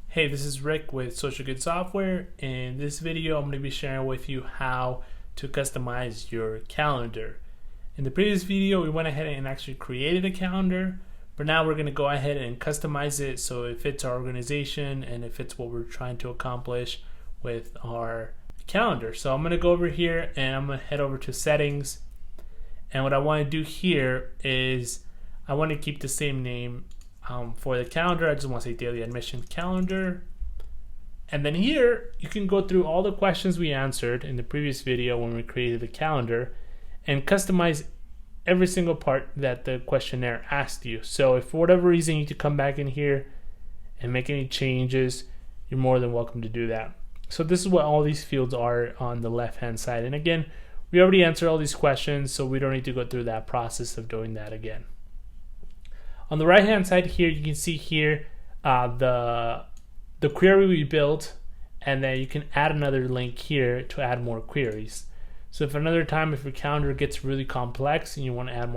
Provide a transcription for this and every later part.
Hey, this is Rick with Social Good Software. In this video, I'm going to be sharing with you how to customize your calendar. In the previous video, we went ahead and actually created a calendar, but now we're going to go ahead and customize it so it fits our organization and it fits what we're trying to accomplish with our calendar. So I'm going to go over here and I'm going to head over to settings. And what I want to do here is I want to keep the same name for the calendar. I just want to say daily admission calendar. And then here you can go through all the questions we answered in the previous video when we created the calendar and customize every single part that the questionnaire asked you. So if for whatever reason you need to come back in here and make any changes, you're more than welcome to do that. So this is what all these fields are on the left hand side. And again, we already answered all these questions, so we don't need to go through that process of doing that again. On the right hand side here, you can see here the query we built, and then you can add another link here to add more queries. So if another time, if your calendar gets really complex and you want to add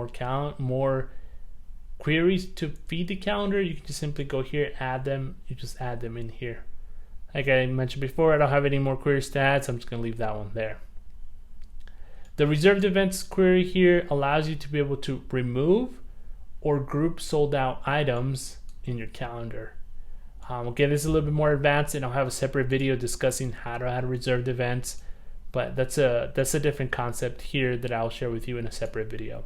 more queries to feed the calendar, you can just simply go here, add them. You just add them in here. Like I mentioned before, I don't have any more queries to add, so I'm just going to leave that one there. The reserved events query here allows you to be able to remove or group sold out items in your calendar. Again, this is a little bit more advanced, and I'll have a separate video discussing how to add reserved events, but that's a different concept here that I'll share with you in a separate video.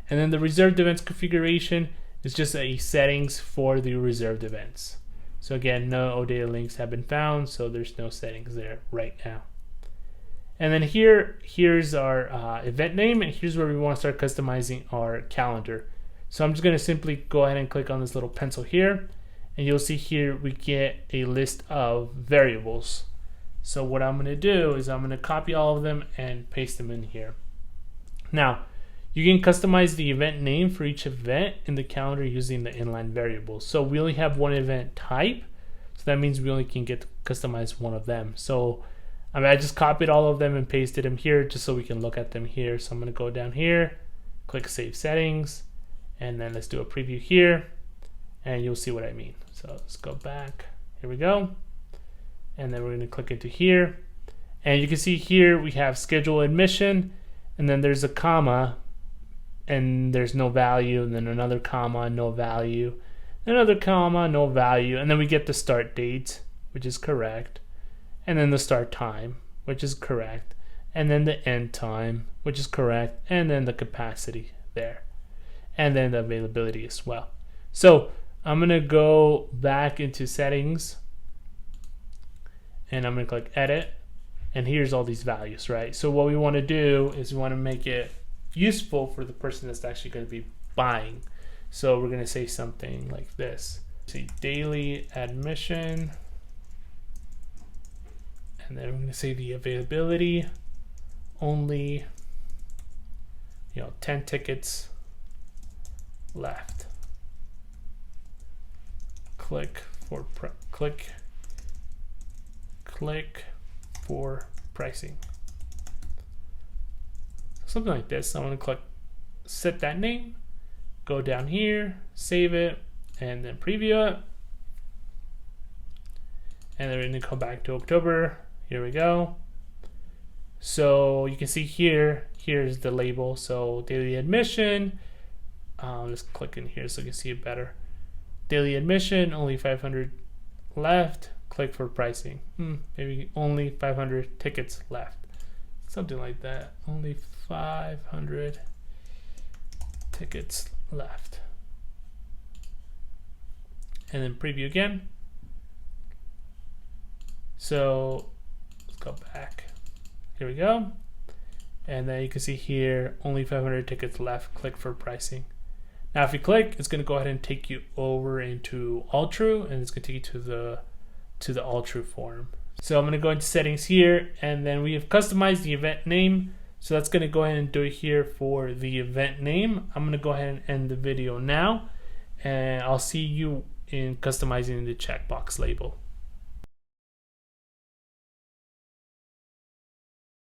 And then the reserved events configuration is just a settings for the reserved events. So again, no OData links have been found, so there's no settings there right now. And then here's our event name, and here's where we want to start customizing our calendar. So I'm just going to simply go ahead and click on this little pencil here, and you'll see here we get a list of variables. So what I'm going to do is I'm going to copy all of them and paste them in here. Now, you can customize the event name for each event in the calendar using the inline variables. So we only have one event type, so that means we only can get to customize one of them. So I just copied all of them and pasted them here just so we can look at them here. So I'm going to go down here, click Save Settings, and then let's do a preview here, and you'll see what I mean. So let's go back. Here we go. And then we're going to click into here. And you can see here we have schedule admission, and then there's a comma, and there's no value, and then another comma, no value, another comma, no value, and then we get the start date, which is correct, and then the start time, which is correct, and then the end time, which is correct, and then the capacity there, and then the availability as well. So I'm going to go back into settings, and I'm going to click edit, and here's all these values, right? So what we want to do is we want to make it useful for the person that's actually going to be buying. So we're going to say something like this. Say daily admission, and then we're going to say the availability only, 10 tickets left. Click for pricing. Something like this. I'm going to click set that name, go down here, save it, and then preview it. And then we're going to come back to October. Here we go. So you can see here's the label. So daily admission, let's click in here so you can see it better. Daily admission, only 500 left. Click for pricing. Maybe only 500 tickets left. Something like that. Only 500 tickets left. And then preview again. So let's go back. Here we go. And then you can see here, only 500 tickets left. Click for pricing. Now if you click, it's going to go ahead and take you over into All-True, and it's going to take you to the All-True form. So I'm going to go into settings here, and then we have customized the event name. So that's going to go ahead and do it here for the event name. I'm going to go ahead and end the video now, and I'll see you in customizing the checkbox label.